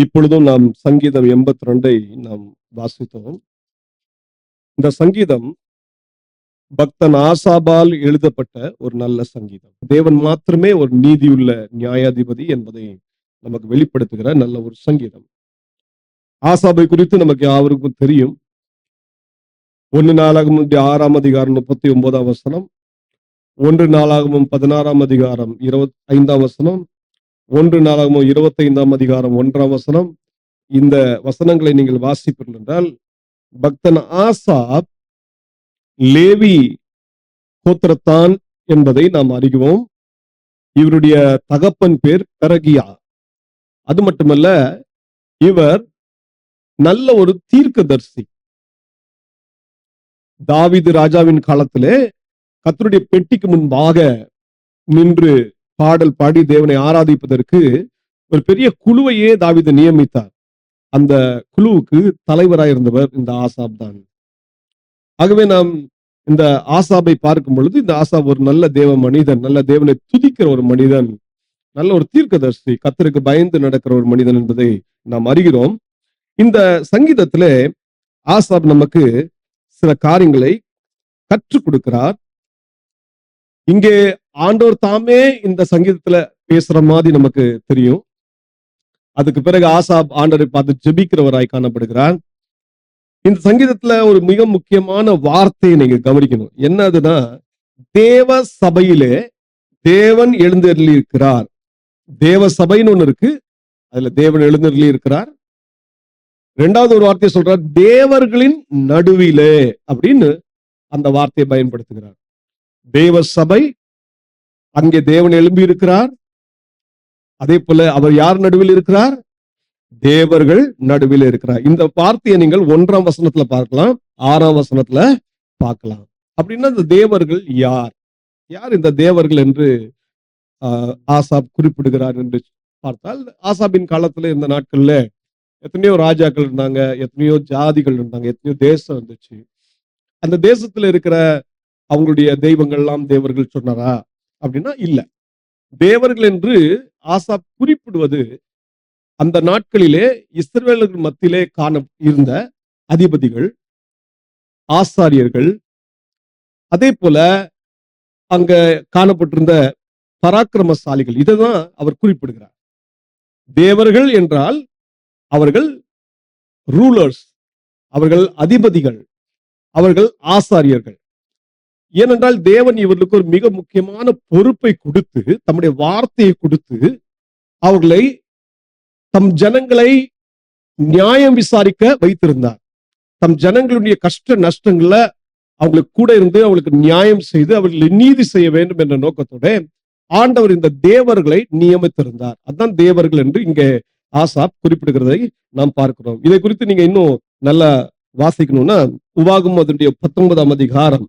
இப்பொழுதும் நாம் சங்கீதம் 82 நாம் வாசித்தோம். இந்த சங்கீதம் பக்தன் ஆசாபால் எழுதப்பட்ட ஒரு நல்ல சங்கீதம். தேவன் மாத்திரமே ஒரு நீதியுள்ள நியாயாதிபதி என்பதை நமக்கு வெளிப்படுத்துகிற நல்ல ஒரு சங்கீதம். ஆசாபை குறித்து நமக்கு யாவருக்கும் தெரியும். 1 நாளாகமம் 6ஆம் அதிகாரம் 39ஆம் வசனம், 1 நாளாகமம் 16ஆம் அதிகாரம் 25ஆம் வசனம், 1 நாளாகமம் 25ஆம் அதிகாரம் 1ஆம் வசனம். இந்த வசனங்களை நீங்கள் வாசிப்பீர்கள் என்றால், பக்தன் ஆசாப் லேவி கோத்திரத்தான் என்பதை நாம் அறிவோம். இவருடைய தகப்பன் பேர் பெரகியா. அது மட்டுமல்ல, இவர் நல்ல ஒரு தீர்க்கதரிசி. தாவீது ராஜாவின் காலத்திலே கர்த்தருடைய பெட்டிக்கு முன்பாக நின்று பாடல் பாடி தேவனை ஆராதிப்பதற்கு ஒரு பெரிய குழுவையே தாவீது நியமித்தார். அந்த குழுவுக்கு தலைவராயிருந்தவர் இந்த ஆசாப் தான். ஆகவே நாம் இந்த ஆசாபை பார்க்கும் பொழுது, இந்த ஆசாப் ஒரு நல்ல தேவ மனிதன், நல்ல தேவனை துதிக்கிற ஒரு மனிதன், நல்ல ஒரு தீர்க்கதரிசி, கர்த்தருக்கு பயந்து நடக்கிற ஒரு மனிதன் என்பதை நாம் அறிகிறோம். இந்த சங்கீதத்திலே ஆசாப் நமக்கு சில காரியங்களை கற்றுக் கொடுக்கிறார். இங்கே ஆண்டவர் தாமே இந்த சங்கீதத்துல பேசுற மாதிரி நமக்கு தெரியும். அதுக்கு பிறகு ஆசாப் ஆண்டவரை பார்த்து ஜெபிக்கிறவராய் காணப்படுகிறார். இந்த சங்கீதத்துல ஒரு மிக முக்கியமான வார்த்தையை நீங்க கவனிக்கணும். என்னதுன்னா, தேவ சபையிலே தேவன் எழுந்தருளி இருக்கிறார். தேவ சபைன்னு ஒண்ணு இருக்கு, அதுல தேவன் எழுந்தருளி இருக்கிறார். இரண்டாவது ஒரு வார்த்தையை சொல்றார், தேவர்களின் நடுவிலே அப்படின்னு அந்த வார்த்தையை பயன்படுத்துகிறார். தேவ சபை, அங்கே தேவன் எழும்பி இருக்கிறார். அதே போல அவர் யார் நடுவில் இருக்கிறார்? தேவர்கள் நடுவில் இருக்கிறார். இந்த வார்த்தையை நீங்கள் 1ஆம் வசனத்துல பார்க்கலாம், 6ஆம் வசனத்துல பார்க்கலாம். அப்படின்னா இந்த தேவர்கள் யார்? யார் இந்த தேவர்கள் என்று ஆசாப் குறிப்பிடுகிறார் என்று பார்த்தால், ஆசாபின் காலத்துல இந்த நாட்கள்ல எத்தனையோ ராஜாக்கள் இருந்தாங்க, எத்தனையோ ஜாதிகள் இருந்தாங்க, எத்தனையோ தேசம் இருந்துச்சு. அந்த தேசத்துல இருக்கிற அவங்களுடைய தெய்வங்கள் எல்லாம் தேவர்கள் சொன்னாரா அப்படின்னா இல்ல. தேவர்கள் என்று ஆசாப் குறிப்பிடுவது அந்த நாட்களிலே இஸ்ரவேலர்கள் மத்தியிலே இருந்த அதிபதிகள், ஆசாரியர்கள், அதே போல அங்க காணப்பட்டிருந்த பராக்கிரமசாலிகள், இதைதான் அவர் குறிப்பிடுகிறார். தேவர்கள் என்றால் அவர்கள் ரூலர்ஸ், அவர்கள் அதிபதிகள், அவர்கள் ஆசாரியர்கள். ஏனென்றால் தேவன் இவர்களுக்கு ஒரு மிக முக்கியமான பொறுப்பை கொடுத்து, தம்முடைய வார்த்தையை கொடுத்து, அவர்களை தம் ஜனங்களை நியாயம் விசாரிக்க வைத்திருந்தார். தம் ஜனங்களுடைய கஷ்ட நஷ்டங்கள்ல அவங்களுக்கு கூட இருந்து அவங்களுக்கு நியாயம் செய்து அவர்களை நீதி செய்ய வேண்டும் என்ற நோக்கத்தோட ஆண்டவர் இந்த தேவர்களை நியமித்திருந்தார். அதுதான் தேவர்கள் என்று இங்கே ஆசாப் குறிப்பிடுகிறதை நாம் பார்க்கிறோம். இதை குறித்து நீங்க இன்னும் நல்லா வாசிக்கணும்னா, உபாகமம் அதனுடைய 19ஆம் அதிகாரம்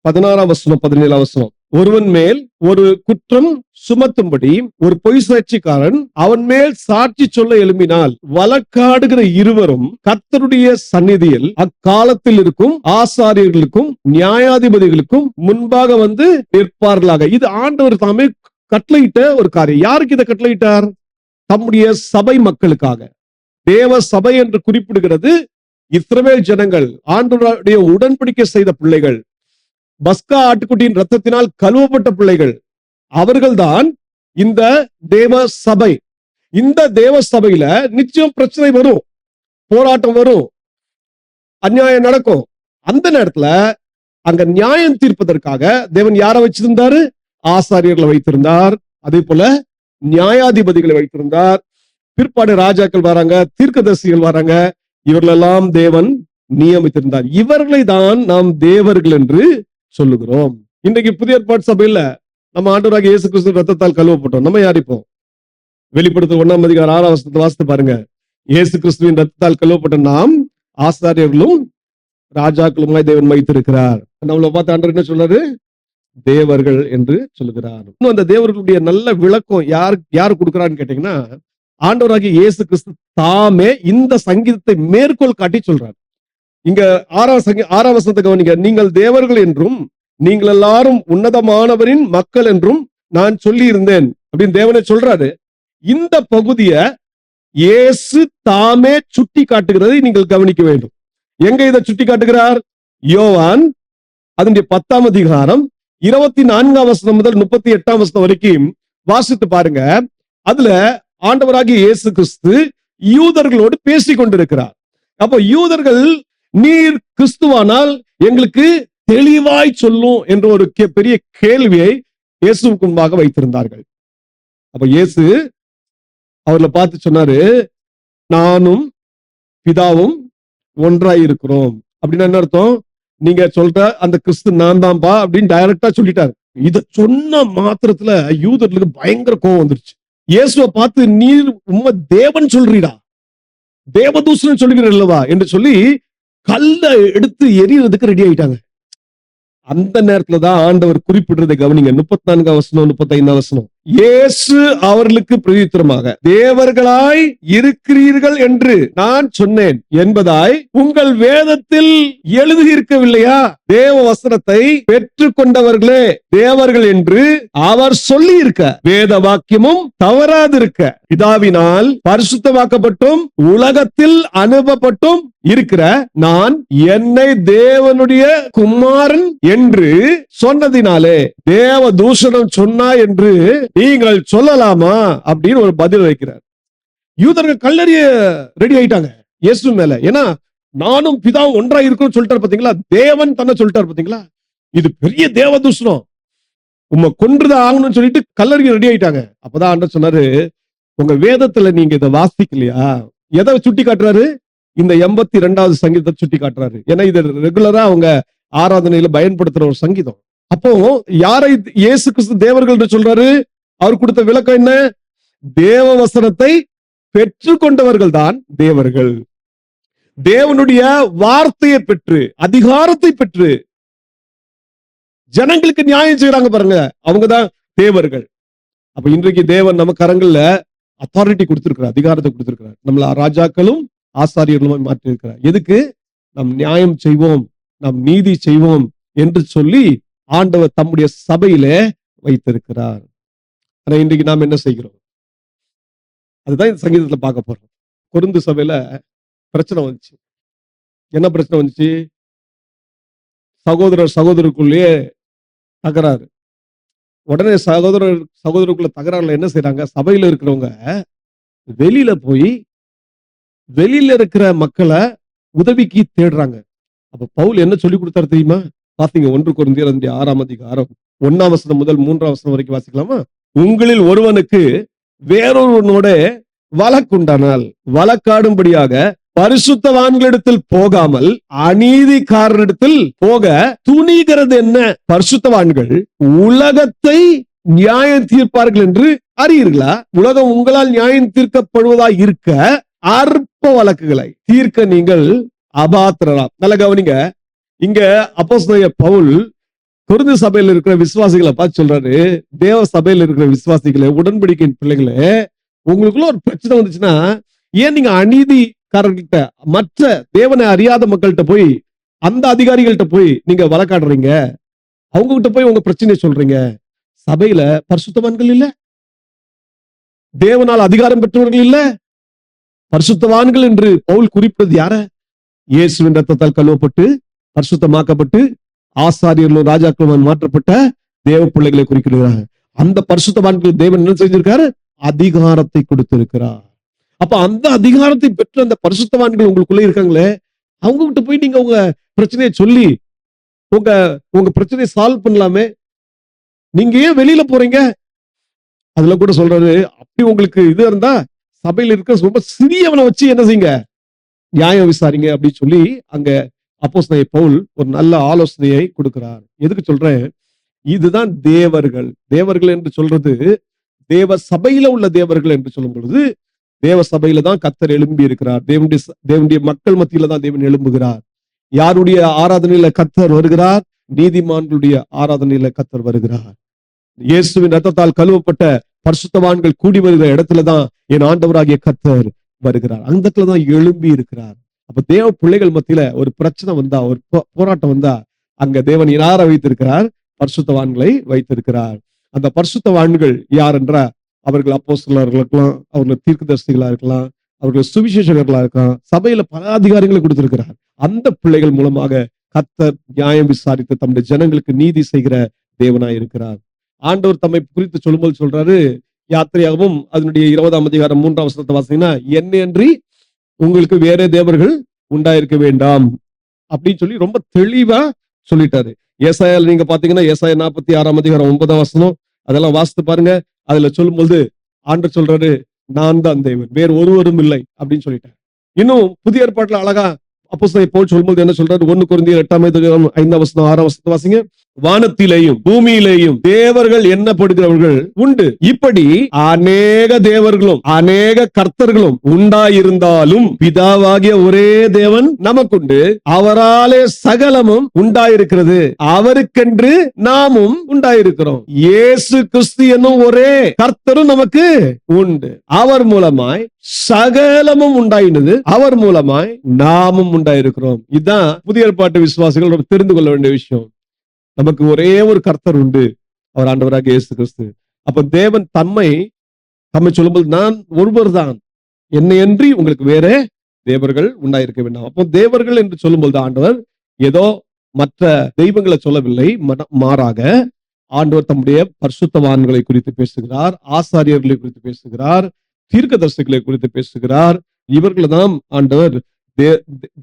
16ஆம் வசனம் 17ஆம் வசனம். ஒருவன் மேல் ஒரு குற்றம் சுமத்தும்படி ஒரு பொய் சாட்சிக்காரன் அவன் மேல் சாட்சி சொல்ல எழும்பினால், வழக்காடுகிற இருவரும் கர்த்தருடைய சந்நிதியில் அக்காலத்தில் இருக்கும் ஆசாரியர்களுக்கும் நியாயாதிபதிகளுக்கும் முன்பாக வந்து நிற்பார்களாக. இது ஆண்டவர் தாமே கட்டளையிட்ட ஒரு காரியம். யாருக்கு இதை கட்டளையிட்டார்? தம்முடைய சபை மக்களுக்காக. தேவ சபை என்று குறிப்பிடுகிறது இஸ்ரவேல் ஜனங்கள், ஆண்டவருடைய உடன்படிக்கை செய்த பிள்ளைகள், பஸ்கா ஆட்டுக்குட்டியின் ரத்தத்தினால் கழுவப்பட்ட பிள்ளைகள். அவர்கள்தான் இந்த தேவ சபை. இந்த தேவ சபையில நிச்சயம் பிரச்சனை வரும், போராட்டம் வரும், அநியாயம் நடக்கும். அந்த நேரத்துல அங்க நியாயம் தீர்ப்பதற்காக தேவன் யாரை வச்சிருந்தாரு? ஆசாரியர்களை வைத்திருந்தார். அதே போல நியாயாதிபதிகளை வைத்திருந்தார். பிற்பாடு ராஜாக்கள் வராங்க, தீர்க்கதரிசிகள் வராங்க. இவர்களெல்லாம் தேவன் நியமித்திருந்தார். இவர்களை தான் நாம் தேவர்கள் என்று சொல்லுகிறோம். இன்றைக்கு புதிய ஏற்பாட்டு சபையில நம்ம ஆண்டவராகிய இயேசு கிறிஸ்து ரத்தத்தால் கழுவப்பட்டோம். நம்ம யார் இப்போ? வெளிப்படுத்தல் 1ஆம் அதிகாரம் 6ஆம் வசனத்தை வாசித்து பாருங்க. இயேசு கிறிஸ்துவின் ரத்தத்தால் கழுவப்பட்ட நாம் ஆசாரியர்களும் ராஜாக்களுமாய் தேவன் வைத்திருக்கிறார். நம்மளை பார்த்து ஆண்டவர் என்ன சொல்றாரு? தேவர்கள் என்று சொல்லுகிறார். இன்னும் அந்த தேவர்களுடைய நல்ல விளக்கம் யார் கொடுக்கிறான்னு கேட்டீங்கன்னா, ஆண்டவராகிய இயேசு கிறிஸ்து தாமே இந்த சங்கீதத்தை மேற்கோள் காட்டி சொல்றார். இங்க 6ஆம் வசனத்தை கவனிங்க. நீங்கள் தேவர்கள் என்றும் நீங்கள் எல்லாரும் உன்னதமானவரின் மக்கள் என்றும் நான் சொல்லி இருந்தேன் அப்படின்னு தேவனை சொல்றாரு. இந்த பகுதியை இயேசு தாமே சுட்டி காட்டுகிறதை நீங்கள் கவனிக்க வேண்டும். எங்க இதை சுட்டி காட்டுகிறார்? யோவான் அதனுடைய 10ஆம் அதிகாரம் 24ஆம் வசனம் முதல் 38ஆம் வசனம் வரைக்கும் வாசித்து பாருங்க. அதுல ஆண்டவராகிய இயேசு கிறிஸ்து யூதர்களோடு பேசிக் கொண்டிருக்கிறார். அப்போ யூதர்கள், நீர் கிறிஸ்துவானால் எங்களுக்கு தெளிவாய் சொல்லும் என்ற ஒரு பெரிய கேள்வியை இயேசுவுக்கு முன்பாக வைத்திருந்தார்கள். அப்ப இயேசு அவர்களை பார்த்து சொன்னாரு, நானும் பிதாவும் ஒன்றாய் இருக்கிறோம். அப்படின்னா என்ன அர்த்தம்? நீங்க சொல்ற அந்த கிறிஸ்து நான் தான்பா அப்படின்னு டைரக்டா சொல்லிட்டாரு. இத சொன்ன மாத்திரத்துல யூதர்களுக்கு பயங்கர கோபம் வந்துருச்சு. இயேசுவை பார்த்து, நீர் உண்மை தேவன் சொல்றீடா, தேவதூஷணம் சொல்லுகிறல்லவா என்று சொல்லி கல்ல எடுத்து எரியறதுக்கு ரெடி ஆயிட்டாங்க. அந்த நேரத்துல தான் ஆண்டவர் குறிப்பிடுறதை கவனிங்க. 34ஆம் வசனம் 35ஆம் வசனம். இயேசு அவர்களுக்கு பிரதியுத்தரமாக, தேவர்களாய் இருக்கிறீர்கள் என்று நான் சொன்னேன் என்பதாய் உங்கள் வேதத்தில் எழுதியிருக்கவில்லையா? தேவ வசனத்தை பெற்றுக் கொண்டவர்களே தேவர்கள் என்று அவர் சொல்லி இருக்க, வேத வாக்கியமும் தவறாதிருக்க, பிதாவினால் பரிசுத்தமாக்கப்பட்டும் உலகத்தில் அனுப்பப்பட்டும் இருக்கிற நான் என்னை தேவனுடைய குமாரன் என்று சொன்னதினாலே தேவ தூஷணம் சொன்னா என்று நீங்கள் சொல்லலாமா அப்படின்னு ஒரு பதில் வைக்கிறார். யூதர்கள் கல்லறிய ரெடி ஆயிட்டாங்க இயேசு மேல. ஏன்னா நானும் பிதாவும் ஒன்றாய் இருக்கும்னு சொல்லிட்டாரு பாத்தீங்களா, தேவன் தன்னை சொல்லிட்டாரு பாத்தீங்களா, இது பெரிய தேவ தூஷணம், உம்மை கொன்றுதான் ஆகணும்னு சொல்லிட்டு கல்லறிய ரெடி ஆயிட்டாங்க. அப்பதான் ஆண்டவர் சொன்னாரு, உங்க வேதத்துல நீங்க இதை வாசிக்கலையா? எதை சுட்டி காட்டுறாரு? இந்த 82வது சங்கீதத்தை சுட்டி காட்டுறாரு. ஏன்னா இது ரெகுலரா அவங்க ஆராதனையில பயன்படுத்துற ஒரு சங்கீதம். அப்போ யாரை இயேசு கிறிஸ்து தேவர்கள் என்று சொல்றாரு? அவர் கொடுத்த விளக்கம் என்ன? தேவ வசனத்தை பெற்றுக் கொண்டவர்கள் தான் தேவர்கள். தேவனுடைய வார்த்தையை பெற்று, அதிகாரத்தை பெற்று ஜனங்களுக்கு நியாயம் செய்யறாங்க பாருங்க, அவங்கதான் தேவர்கள். அப்ப இன்றைக்கு தேவன் நம்ம கரங்கள்ல அத்தாரிட்டி கொடுத்திருக்கிறார், அதிகாரத்தை கொடுத்திருக்கிறார். நம்மள ராஜாக்களும் ஆசாரியர்களும் மாற்றி இருக்கிறார். எதுக்கு? நாம் நியாயம் செய்வோம், நாம் நீதி செய்வோம் என்று சொல்லி ஆண்டவர் தம்முடைய சபையில வைத்திருக்கிறார். ஆனா இன்றைக்கு நாம் என்ன செய்கிறோம்? அதுதான் இந்த சங்கீதத்துல பார்க்க போறோம். கொரிந்து சபையில பிரச்சனை வந்துச்சு. என்ன பிரச்சனை வந்துச்சு? சகோதரருக்குள்ளேயே தகராறு. உடனே சகோதரருக்குள்ள தகராறுல என்ன செய்யறாங்க? சபையில இருக்கிறவங்க வெளியில போய் வெளியில இருக்கிற மக்களை உதவிக்கு தேடுறாங்க. அப்ப பவுல் என்ன சொல்லி கொடுத்தாரு தெரியுமா? பாத்தீங்க, 1 கொரிந்தியர் 6ஆம் அதிகாரம் 1ஆம் வசனம் முதல் 3ஆம் வசனம் வரைக்கும் வாசிக்கலாமா? உங்களில் ஒருவனுக்கு வேறொருவனோட வழக்குண்டானால் வழக்காடும்படியாக பரிசுத்தவான்களிடத்தில் போகாமல் அநீதிக்காரரிடத்தில் போக துணிகிறது என்ன? பரிசுத்தவான்கள் உலகத்தை நியாயம் தீர்ப்பார்கள் என்று அறியீர்களா? உலகம் உங்களால் நியாயம் தீர்க்கப்படுவதாய் இருக்க அற்ப வழக்குகளை தீர்க்க நீங்கள் அபாத்திரராம். நல்ல கவனிங்க. இங்க அப்போஸ்தலனாகிய பவுல் கொரிந்து சபையில் இருக்கிற விசுவாசிகளை பார்த்து சொல்றாரு, தேவ சபையில் இருக்கிற விசுவாசிகளை, உடன்படிக்கையின் பிள்ளைகளே, உங்களுக்குள்ள ஒரு பிரச்சனை வந்துச்சுன்னா ஏன் நீங்க அநீதிக்காரர்கிட்ட, மற்ற தேவனை அறியாத மக்கள்கிட்ட போய், அந்த அதிகாரிகள்கிட்ட போய் நீங்க வழக்காடுறீங்க? அவங்க கிட்ட போய் உங்க பிரச்சனையை சொல்றீங்க. சபையில பரிசுத்தவான்கள் இல்ல, தேவனால் அதிகாரம் பெற்றவர்கள் இல்ல. பரிசுத்தவான்கள் என்று பவுல் குறிப்பிட்டது யார? இயேசுவின் ரத்தத்தால் கழுவப்பட்டு பரிசுத்தமாக்கப்பட்டு ஆசாரியர்களும் ராஜாக்களும் மாற்றப்பட்ட தேவ பிள்ளைகளை குறிக்கிறார். அந்த பரிசுத்தவான்கள் தேவன் என்ன செஞ்சிருக்காரு? அதிகாரத்தை கொடுத்திருக்கிறார். அப்ப அந்த அதிகாரத்தை பெற்ற அந்த பரிசுத்தவான்கள் உங்களுக்குள்ள இருக்காங்களே, அவங்க கிட்ட போய் நீங்க உங்க பிரச்சனையை சொல்லி உங்க பிரச்சனையை சால்வ் பண்ணலாமே. நீங்க ஏன் வெளியில போறீங்க? அதுல கூட சொல்றாரு, அப்படி உங்களுக்கு இது இருந்தா சபையில் இருக்க ரொம்ப சிறியவனை வச்சு என்ன செய்யுங்க, நியாயம் விசாரிங்க அப்படின்னு சொல்லி அங்க அப்போஸ்தலனாகிய பவுல் ஒரு நல்ல ஆலோசனையை கொடுக்கிறார். எதுக்கு சொல்றேன்? இதுதான் தேவர்கள். தேவர்கள் என்று சொல்றது தேவ சபையில உள்ள தேவர்கள் என்று சொல்லும் பொழுது, தேவ சபையில தான் கர்த்தர் எழும்பி இருக்கிறார். தேவனுடைய மக்கள் மத்தியில தான் தேவன் எழும்புகிறார். யாருடைய ஆராதனையில கர்த்தர் வருகிறார்? நீதிமான்களுடைய ஆராதனையில கர்த்தர் வருகிறார். இயேசுவின் ரத்தத்தால் கழுவப்பட்ட பரிசுத்தவான்கள் கூடி வருகிற இடத்துலதான் என் ஆண்டவராகிய கர்த்தர் வருகிறார். அந்த இடத்துல தான் எழும்பி இருக்கிறார். அப்ப தேவ பிள்ளைகள் மத்தியில ஒரு பிரச்சனை வந்தா, ஒரு போராட்டம் வந்தா, அங்க தேவன் யாரை வைத்திருக்கிறார்? பரிசுத்தவான்களை வைத்திருக்கிறார். அந்த பரிசுத்தவான்கள் யார் என்றா, அவர்கள் அப்போஸ்தலர்களா இருக்கலாம், அவர்கள் தீர்க்கதரிசிகளா இருக்கலாம், அவர்கள் சுவிசேஷகர்களா இருக்கான், சபையில பல அதிகாரங்களை கொடுத்திருக்கிறார். அந்த பிள்ளைகள் மூலமாக கர்த்தர் நியாயம் விசாரித்து தம்முடைய ஜனங்களுக்கு நீதி செய்கிற தேவனாய் இருக்கிறார். ஆண்டவர் தம்மை குறித்து சொல்லும்போது சொல்றாரு, யாத்திரையாகவும் அதனுடைய 20ஆம் அதிகாரம் 3ஆம் வசனத்தை வாசிங்கன்னா, என்னையன்றி உங்களுக்கு வேற தேவர்கள் உண்டாயிருக்க வேண்டாம் அப்படின்னு சொல்லி ரொம்ப தெளிவா சொல்லிட்டாரு. ஏசாயால நீங்க பாத்தீங்கன்னா, ஏசாயா 46ஆம் அதிகாரம் 9ஆம் வசனம் அதெல்லாம் வாசித்து பாருங்க. அதுல சொல்லும்போது ஆண்டவர் சொல்றாரு, நான் தான் தேவன், வேறு ஒருவரும் இல்லை அப்படின்னு சொல்லிட்டார். இன்னும் புதிய ஏற்பாட்டுல அழகா அப்போஸ்தலன் பவுல் சொல்லும்போது என்ன சொல்றாரு? 1 கொரிந்தியர் 8ஆம் அதிகாரம் 5ஆம் வசனம் 6ஆம் வசனத்தை வாசிங்க. வானத்திலேயும் பூமியிலேயும் தேவர்கள் எண்ணப்படுகிறவர்கள் உண்டு. இப்படி அநேக தேவர்களும் அநேக கர்த்தர்களும் உண்டாயிருந்தாலும் பிதாவாகிய ஒரே தேவன் நமக்குண்டு, அவராலே சகலமும் உண்டாயிருக்கிறது, அவருக்கென்று நாமும் உண்டாயிருக்கிறோம். இயேசு கிறிஸ்து என்னும் ஒரே கர்த்தரும் நமக்கு உண்டு. அவர் மூலமாய் சகலமும் உண்டாயினது, அவர் மூலமாய் நாமும் உண்டாயிருக்கிறோம். இதுதான் புதிய ஏற்பாட்டு விசுவாசிகள் தெரிந்து கொள்ள வேண்டிய விஷயம். நமக்கு ஒரே ஒரு கர்த்தர் உண்டு, அவர் ஆண்டவராக இயேசு கிறிஸ்து. அப்ப தேவன் தம்மை சொல்லும்போது, நான் ஒருவர் தான், என்னையன்றி உங்களுக்கு வேற தேவர்கள் உண்டாயிருக்க வேண்டாம். அப்போ தேவர்கள் என்று சொல்லும்போது ஆண்டவர் ஏதோ மற்ற தெய்வங்களை சொல்லவில்லை, மாறாக ஆண்டவர் தம்முடைய பரிசுத்தவான்களை குறித்து பேசுகிறார், ஆசாரியர்களை குறித்து பேசுகிறார், தீர்க்கதரிசிகளை குறித்து பேசுகிறார். இவர்களை தான் ஆண்டவர்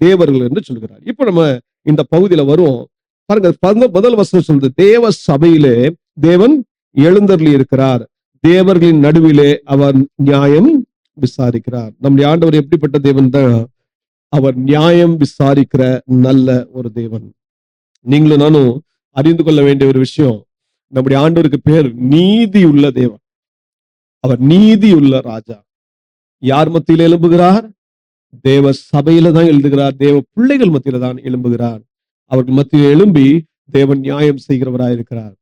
தேவர்கள் என்று சொல்கிறார். இப்ப நம்ம இந்த பகுதியில வரும் பாருங்க. முதல் வசனம் சொல்றது, தேவ சபையிலே தேவன் எழுந்தருளி இருக்கிறார், தேவர்களின் நடுவிலே அவர் நியாயம் விசாரிக்கிறார். நம்முடைய ஆண்டவர் எப்படிப்பட்ட தேவன் தான்? அவர் நியாயம் விசாரிக்கிற நல்ல ஒரு தேவன். நீங்களும் நானும் அறிந்து கொள்ள வேண்டிய ஒரு விஷயம், நம்முடைய ஆண்டவருக்கு பேர் நீதி உள்ள தேவன். அவர் நீதி உள்ள ராஜா. யார் மத்தியில் எழும்புகிறார்? தேவ சபையில தான் எழுதுகிறார், தேவ பிள்ளைகள் மத்தியில தான் எழும்புகிறார். அவர்கள் மத்தியில் எழும்பி தேவன் நியாயம் செய்கிறவராய் இருக்கிறார்.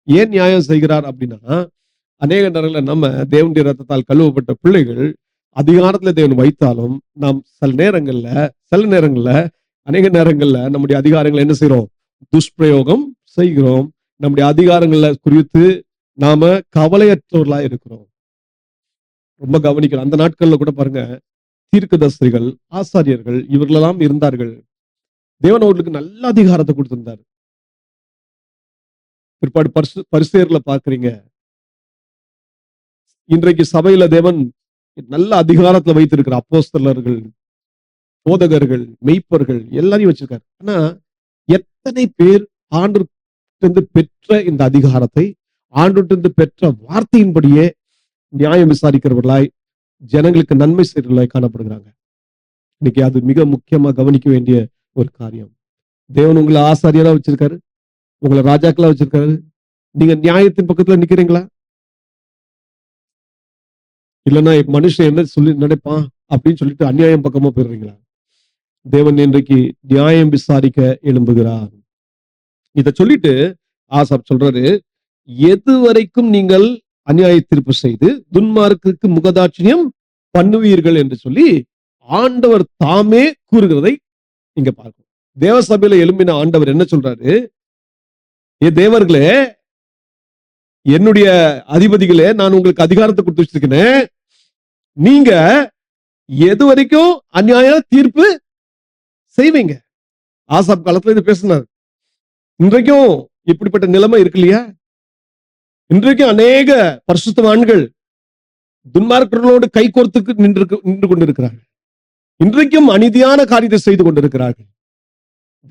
ஏன் நியாயம் செய்கிறார் அப்படின்னா, அநேக நேரங்களில் நம்ம தேவனுடைய ரத்தத்தால் கழுவப்பட்ட பிள்ளைகள் அதிகாரத்துல தேவன் வைத்தாலும் நாம் சில நேரங்கள்ல அநேக நேரங்கள்ல நம்முடைய அதிகாரங்களை என்ன செய்யறோம்? துஷ்பிரயோகம் செய்கிறோம். நம்முடைய அதிகாரங்களை குறித்து நாம கவலையற்றவர்களா இருக்கிறோம். ரொம்ப கவனிக்கணும். அந்த நாட்கள்ல கூட பாருங்க, தீர்க்கதரிசிகள், ஆசாரியர்கள் இவர்களெல்லாம் இருந்தார்கள். தேவன் அவர்களுக்கு நல்ல அதிகாரத்தை கொடுத்திருந்தார். பிற்பாடு பரிசேயர்களை பார்க்கிறீங்க. இன்றைக்கு சபையில தேவன் நல்ல அதிகாரத்துல வைத்திருக்கிற அப்போஸ்தலர்கள், போதகர்கள், மெய்ப்பர்கள் எல்லாரையும் வச்சிருக்காரு. ஆனா எத்தனை பேர் ஆண்டவரிடமிருந்து பெற்ற இந்த அதிகாரத்தை, ஆண்டவரிடமிருந்து பெற்ற வார்த்தையின்படியே நியாயம் விசாரிக்கிறவர்களாய், ஜனங்களுக்கு நன்மை செய்கிறவர்களாய் காணப்படுகிறாங்க. இன்னைக்கு அது மிக முக்கியமா கவனிக்க வேண்டிய ஒரு காரியம். தேவன் உங்களை ஆசாரியரா வச்சிருக்காரு, உங்களை ராஜாக்களா வச்சிருக்காரு. நீங்க நியாயத்தின் பக்கத்துல நிக்கிறீங்களா? இல்லைன்னா மனுஷன் என்ன சொல்லி நினைப்பான் அப்படின்னு சொல்லிட்டு அநியாயம் பக்கமா போயிடுறீங்களா? தேவன் இன்றைக்கு நியாயம் விசாரிக்க எழும்புகிறார். இத சொல்லிட்டு ஆசாப் சொல்றாரு, எது வரைக்கும் நீங்கள் அநியாய தீர்ப்பு செய்து துன்மார்க்குக்கு முகதாட்சியம் பண்ணுவீர்கள் என்று சொல்லி ஆண்டவர் தாமே கூறுகிறதை இங்க பார்க்கணும். தேவசபையில எழும்பின ஆண்டவர் என்ன சொல்றாரு? ஏ தேவர்களே, என்னுடைய அதிபதிகளே, நான் உங்களுக்கு அதிகாரத்தை கொடுத்து வச்சிருக்கேன். நீங்க எது வரைக்கும் அநியாய தீர்ப்பு செய்வீங்க? ஆசாப் காலத்துல இது பேசினார். இன்றைக்கும் இப்படிப்பட்ட நிலைமை இருக்கு இல்லையா? இன்றைக்கும் அநேக பரிசுத்தவான்கள் துன்மார்க்கர்களோடு கை கோர்த்து நின்று கொண்டிருக்கிறார்கள். இன்றைக்கும் அநீதியான காரியத்தை செய்து கொண்டிருக்கிறார்கள்.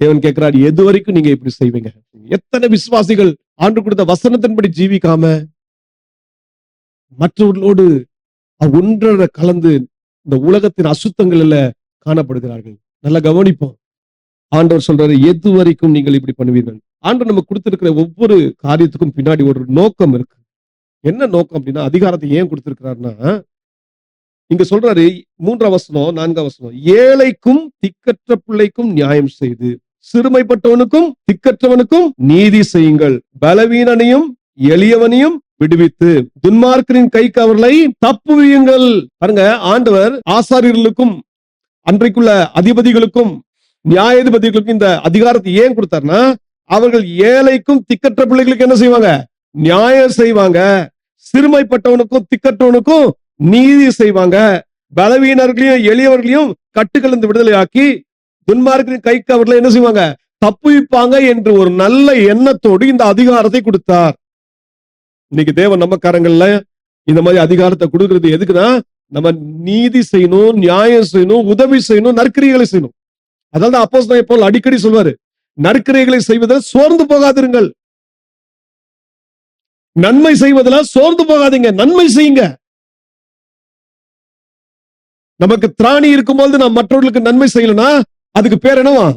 தேவன் கேட்கிறார், எது வரைக்கும் நீங்க இப்படி செய்வீங்க? எத்தனை விசுவாசிகள் ஆண்டு கொடுத்த வசனத்தின்படி ஜீவிக்காம மற்றவர்களோடு ஒன்றரை கலந்து இந்த உலகத்தின் அசுத்தங்கள்ல காணப்படுகிறார்கள். நல்லா கவனிப்போம். ஆண்டவர் சொல்றாரு, எது வரைக்கும் நீங்கள் இப்படி பண்ணுவீர்கள்? ஆண்டவர் நம்ம கொடுத்திருக்கிற ஒவ்வொரு காரியத்துக்கும் பின்னாடி ஒரு நோக்கம் இருக்கு. என்ன நோக்கம் அப்படின்னா, அதிகாரத்தை ஏன் கொடுத்திருக்கிறார்னா, இங்க சொல்றாரு 3ஆம் வசனம் 4ஆம் வசனம், ஏழைக்கும் திக்கற்ற பிள்ளைக்கும் நியாயம் செய்து சிறுமைப்பட்டவனுக்கும் திக்கற்றவனுக்கும் நீதி செய்யுங்கள், பலவீனனையும் எளியவனையும் விடுவித்து துன்மார்க்கரின் கைக்கு அவர்களை தப்புவியுங்கள். பாருங்க, ஆண்டவர் ஆசாரியர்களுக்கும் அன்றைக்குள்ள அதிபதிகளுக்கும் நியாயாதிபதிகளுக்கும் இந்த அதிகாரத்தை ஏன் கொடுத்தார்னா, அவர்கள் ஏழைக்கும் திக்கற்ற பிள்ளைகளுக்கு என்ன செய்வாங்க? நியாயம் செய்வாங்க. சிறுமைப்பட்டவனுக்கும் திக்கற்றவனுக்கும் நீதி செய்வாங்க. பலவீனர்களையும் எளியவர்களையும் கட்டுகளிலிருந்து விடுதலையாக்கி துன்மார்க்கரின் கைக்கு அவர்களை என்ன செய்வாங்க, தப்புவிப்பாங்க என்று ஒரு நல்ல எண்ணத்தோடு இந்த அதிகாரத்தை கொடுத்தார். இன்னைக்கு தேவன் நம்ம கரங்கள்ல இந்த மாதிரி அதிகாரத்தை கொடுக்கிறது எதுக்குன்னா, நம்ம நீதி செய்யணும், நியாயம் செய்யணும், உதவி செய்யணும், நற்கிரியைகளை செய்யணும். அதான் அப்போஸ்தலன் பவுல் அடிக்கடி சொல்வாரு, நற்கிரியைகளை செய்வதில் சோர்ந்து போகாதிருங்கள். நன்மை செய்வதில் சோர்ந்து போகாதீங்க, நன்மை செய்யுங்க. நமக்கு திராணி இருக்கும்போது நாம் மற்றவர்களுக்கு நன்மை செய்யலனா அதுக்கு பேர் என்னவா,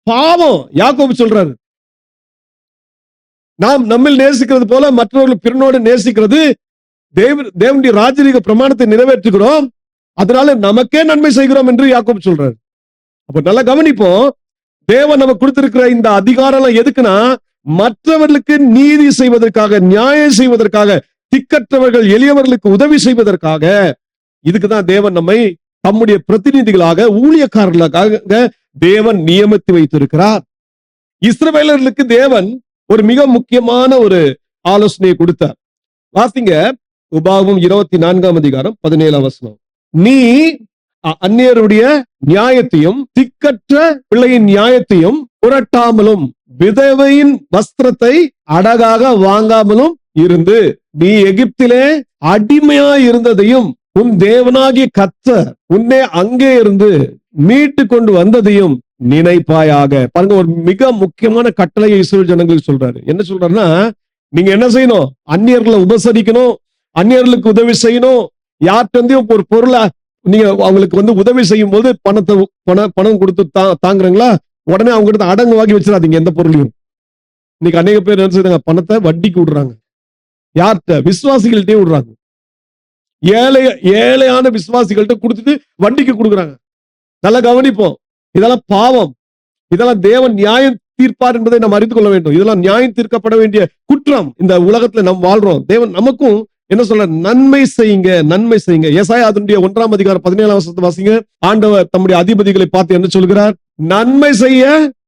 பாவம். யாக்கோபு சொல்றாரு, நாம் நம்மில் நேசிக்கிறது போல மற்றவர்கள் பிறனோடு நேசிக்கிறது தேவனுடைய ராஜரீக பிரமாணத்தை நிறைவேற்றுகிறோம், அதனால நமக்கே நன்மை செய்கிறோம் என்று யாக்கோபு சொல்றாரு. அப்ப நல்லா கவனிப்போம், தேவன் நமக்கு கொடுத்திருக்கிற இந்த அதிகாரம் எதுக்குன்னா, மற்றவர்களுக்கு நீதி செய்வதற்காக, நியாயம் செய்வதற்காக, திக்கற்றவர்கள் எளியவர்களுக்கு உதவி செய்வதற்காக. இதுக்குதான் தேவன் நம்மை தம்முடைய பிரதிநிதிகளாக, ஊழியக்காரர்களாக தேவன் நியமித்து வைத்திருக்கிறார். இஸ்ரவேலர்களுக்கு தேவன் ஒரு மிக முக்கியமான ஒரு ஆலோசனையை கொடுத்தார். வாசிங்க, உபாகமம் 24ஆம் அதிகாரம் 17ஆம் வசனம். நீ அந்நியருடைய நியாயத்தையும் திக்கற்ற பிள்ளையின் நியாயத்தையும் புரட்டாமலும் விதவையின் வஸ்திரத்தை அடகாக வாங்காமலும் இருந்து, நீ எகிப்திலே அடிமையா இருந்ததையும் உன் தேவனாகிய கர்த்தர் உன்னை அங்கே இருந்து மீட்டு கொண்டு வந்ததையும் நினைப்பாயாக. பாருங்க, ஒரு மிக முக்கியமான கட்டளையை இஸ்ரவேல் ஜனங்களுக்கு சொல்றாரு. என்ன சொல்றாருன்னா, நீங்க என்ன செய்யணும், அந்நியர்களை உபசரிக்கணும், அந்நியர்களுக்கு உதவி செய்யணும். யார்கிட்ட ஒரு பொருளை நீங்க அவங்களுக்கு உதவி செய்யும் போது பணம் கொடுத்து தாங்குறீங்களா, உடனே அவங்க கிட்ட அடங்கு வாங்கி வச்சிடாதீங்க எந்த பொருளையும். இன்னைக்கு அநேக பேர் என்ன செய்றாங்க, பணத்தை வட்டிக்கு விடுறாங்க. யார்கிட்ட? விசுவாசிகள்கிட்டே விடுறாங்க. ஏழையான விசுவாசிகள்கிட்ட கொடுத்துட்டு வட்டிக்கு கொடுக்குறாங்க. நல்லா கவனிப்போம், இதெல்லாம் பாவம். இதெல்லாம் தேவன் நியாயம் தீர்ப்பார் என்பதை நாம் அறிந்து கொள்ள வேண்டும். இதெல்லாம் நியாயம் தீர்க்கப்பட வேண்டிய குற்றம். இந்த உலகத்துல நாம் வாழ்றோம். தேவன் நமக்கும் என்ன சொல்ற, நன்மை செய்யுங்க, நன்மை செய்யுங்க. ஏசாயா அதனுடைய 1ஆம் அதிகாரம் 17ஆம் வசனத்தை வாசிங்க. ஆண்டவர் தம்முடைய அதிபதிகளை பார்த்து என்ன சொல்கிறார், நன்மை செய்ய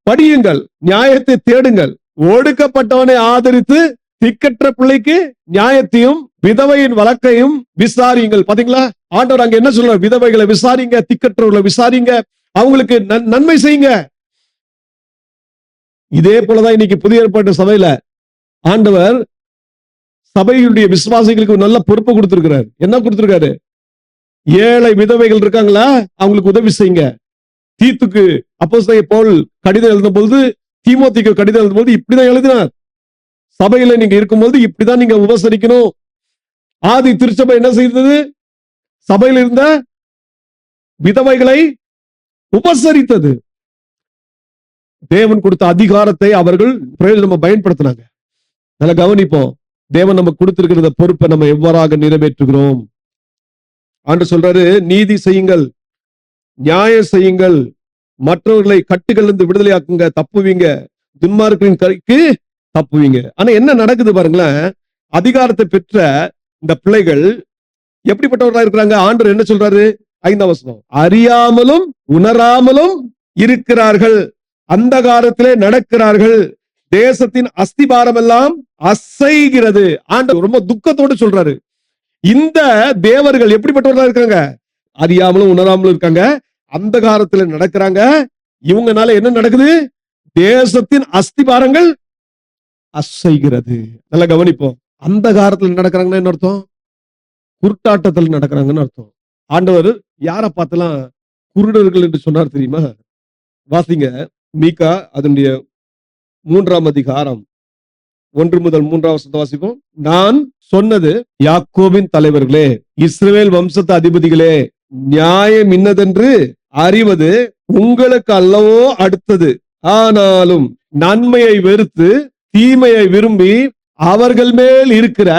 படியுங்கள், நியாயத்தை தேடுங்கள், ஒடுக்கப்பட்டவனை ஆதரித்து திக்கற்ற பிள்ளைக்கு நியாயத்தையும் விதவையின் வழக்கையும் விசாரியுங்கள். பாத்தீங்களா, ஆண்டவர் அங்க என்ன சொல்றார், விதவைகளை விசாரிங்க, திக்கற்றவர்களை விசாரிங்க, அவங்களுக்கு நன்மை செய்யுங்க. இதே போலதான் இன்னைக்கு புதிய ஏற்பாட்டு சபையில ஆண்டவர் சபையுடைய விசுவாசிகளுக்கு நல்ல பொறுப்பு கொடுத்திருக்கிறார். என்ன கொடுத்திருக்காரு, ஏழை விதவைகள் இருக்காங்களா, அவங்களுக்கு உதவி செய்யுங்க. தீத்துக்கு அப்போஸ்தலன் பவுல் கடிதம் எழுதும் பொழுது, தீமோத்தேயுக்கு கடிதம் எழுதும் போது இப்படிதான் எழுதினார், சபையில நீங்க இருக்கும்போது இப்படிதான் நீங்க உபசரிக்கணும். ஆதி திருச்சபை என்ன செய்தது, சபையில் இருந்த விதவைகளை உபசரித்தது. தேவன் கொடுத்த அதிகாரத்தை அவர்கள் பிரயோஜனமா பயன்படுத்தினாங்க. நல்லா கவனிப்போம், தேவன் நமக்கு கொடுத்திருக்கிற பொறுப்பை நம்ம எவ்வாறாக நிறைவேற்றுகிறோம். ஆண்டவர் சொல்றாரு, நீதி செய்யுங்கள், நியாயம் செய்யுங்கள், மற்றவர்களை கட்டுகளிலிருந்து விடுதலையாக்குங்க, தப்புவீங்க, துன்மார்க்கரின் கைக்கு தப்புவீங்க. ஆனா என்ன நடக்குது பாருங்களேன், அதிகாரத்தை பெற்ற இந்த பிள்ளைகள் எப்படிப்பட்டவர்களா இருக்கிறாங்க. ஆண்டவர் என்ன சொல்றாரு, 5ஆம் வசனம், அறியாமலும் உணராமலும் இருக்கிறார்கள், அந்தகாரத்திலே நடக்கிறார்கள், தேசத்தின் அஸ்திபாரம் எல்லாம் அசைகிறது. ஆண்டவர் ரொம்ப துக்கத்தோடு சொல்றாரு, இந்த தேவர்கள் எப்படிப்பட்டவர்களா இருக்காங்க, அறியாமலும் உணராமலும் இருக்காங்க, அந்தகாரத்துல நடக்கிறாங்க. இவங்கனால என்ன நடக்குது, தேசத்தின் அஸ்திபாரங்கள் அசைகிறது. நல்லா கவனிப்போம், அந்தகாரத்துல நடக்கிறாங்கன்னா என்ன அர்த்தம், குருட்டாட்டத்தில் நடக்கிறாங்கன்னு அர்த்தம். ஆண்டவர் யாரை பார்த்தலாம் குருடர்கள் என்று சொன்னார் தெரியுமா? வாசிங்க, மீகா அதனுடைய 3ஆம் அதிகாரம் 1 முதல் 3ஆம் வசனத்தை வாசிப்போம். நான் சொன்னது யாக்கோபின் தலைவர்களே, இஸ்ரவேல் வம்சத்து அதிபதிகளே, நியாயம் இன்னதென்று அறிவது உங்களுக்கு அல்லவோ அடுத்தது. ஆனாலும் நன்மையை வெறுத்து தீமையை விரும்பி அவர்கள் மேல் இருக்கிற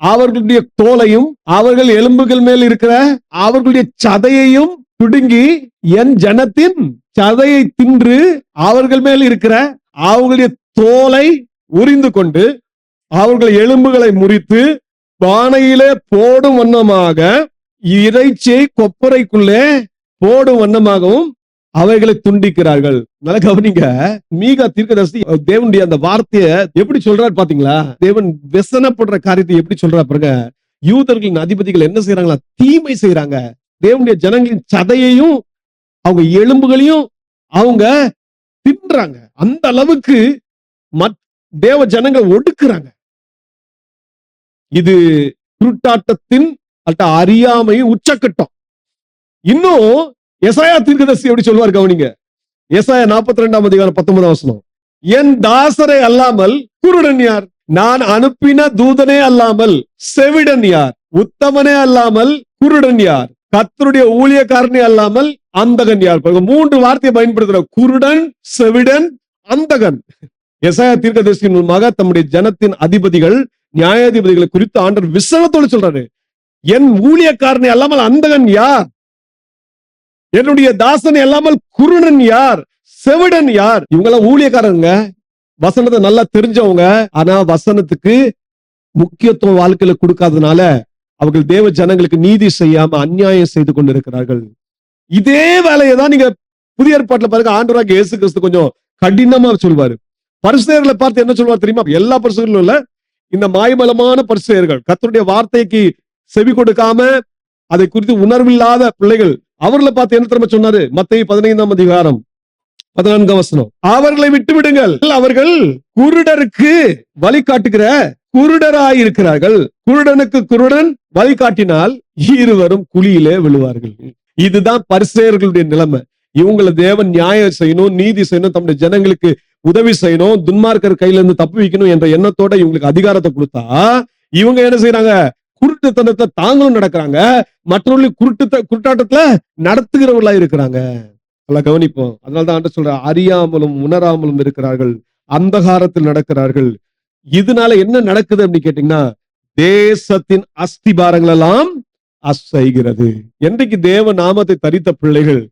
அவர்களுடைய தோலையும் அவர்கள் எலும்புகள் மேல் இருக்கிற அவர்களுடைய சதையையும் பிடுங்கி என் ஜனத்தின் சதையை தின்று அவர்கள் மேல் இருக்கிற அவர்களுடைய தோலை உரிந்து கொண்டு அவர்கள் எலும்புகளை முறித்து பானையிலே போடும் வண்ணமாக இறைச்சியை கொப்பரைக்குள்ளே போடும் வண்ணமாகவும் அவைகளை துண்டிக்கிறார்கள். நல்லா கவனிங்க, மீகா தீர்க்கதரிசி தேவனுடைய அந்த வார்த்தையை எப்படி சொல்றாரு பாத்தீங்களா? தேவன் வெசனப்படுற காரியத்தை எப்படி சொல்றா பாருங்க. யூதர்களின் அதிபதிகள் என்ன செய்யறாங்களா, தீமை செய்யறாங்க, தேவனுடைய ஜனங்களின் சதையையும் அவங்க எலும்புகளையும் அவங்க தின்றாங்க. அந்த அளவுக்கு தேவ ஜனங்கள் ஒடுக்குறாங்க. இது குருட்டாட்டத்தின் அறியாமை உச்சக்கட்டம். இன்னும் எசாயா தீர்க்கதரிசி எப்படி சொல்வார் கவனிங்க. எசாயா 42:19 என் தாசரை அல்லாமல் குருடன் யார்? நான் அனுப்பின தூதனே அல்லாமல் செவிடன் யார்? உத்தமனே அல்லாமல் குருடன் யார்? கர்த்தருடைய ஊழியக்காரனே அல்லாமல் அந்தகன் யார்? 3 வார்த்தையை பயன்படுத்துற: குருடன், செவிடன், அந்தகன். எசாயா தீர்க்கதரிசியின் மூலமாக தம்முடைய ஜனத்தின் அதிபதிகள், நியாயாதிபதிகளை குறித்து ஆண்டவர் விசனத்தோடு சொல்றாரு. என் ஊழியக்காரனை அல்லாமல் அந்தகன் யார்? என்னுடைய தாசனை அல்லாமல் குருடன் யார்? செவிடன் யார்? இவங்க எல்லாம் ஊழியக்காரங்க, வசனத்தை நல்லா தெரிஞ்சவங்க. ஆனா வசனத்துக்கு முக்கியத்துவம் வாழ்க்கையில கொடுக்காதனால அவர்கள் தேவ ஜனங்களுக்கு நீதி செய்யாம அநியாயம் செய்து கொண்டிருக்கிறார்கள். இதே வேலையை தான் நீங்க புதிய ஏற்பாட்டுல பாருங்க. ஆண்டவராகிய இயேசு கிறிஸ்து கொஞ்சம் கடினமா சொல்வாரு. பரிசேயர்களை பார்த்து என்ன சொல்வார் தெரியுமா? எல்லா பரிசேயர்களும் இல்ல, இந்த மாய்மலமான பரிசேயர்கள், கர்த்தருடைய வார்த்தைக்கு செவி கொடுக்காம அதை குறித்து உணர்வில்லாத பிள்ளைகள், அவர்களை பார்த்து என்ன தெரியுமா சொன்னாரு? மத்தேயு 15:14 அவர்களை விட்டு விடுங்கள், அவர்கள் குருடருக்கு வழிகாட்டுகிற குருடராயிருக்கிறார்கள். குருடனுக்கு குருடன் வழிகாட்டினால் இருவரும் குழியிலே விழுவார்கள். இதுதான் பரிசேயர்களுடைய நிலைமை. இவங்களை தேவன் நியாயம் செய்யணும், நீதி செய்யணும், தம்முடைய ஜனங்களுக்கு உதவி செய்யணும், துன்மார்க்கர் கையில இருந்து தப்பு வைக்கணும் என்ற எண்ணத்தோட இவங்களுக்கு அதிகாரத்தை கொடுத்தா, இவங்க என்ன செய்யறாங்க? குருட்டுத்தனத்தை தாங்களும் நடக்கிறாங்க, மற்றவர்களுக்கு குருட்டாட்டத்துல நடத்துகிறவர்களா இருக்கிறாங்க. கவனிப்போம். அதனாலதான் ஆண்டவர் சொல்ற, அறியாமலும் உணராமலும் இருக்கிறார்கள், அந்தகாரத்தில் நடக்கிறார்கள். இதனால என்ன நடக்குது அப்படின்னு கேட்டீங்கன்னா, தேசத்தின் அஸ்திபாரங்கள் எல்லாம் அசைகிறது. என்றைக்கு தேவ நாமத்தை தரித்த பிள்ளைகள்,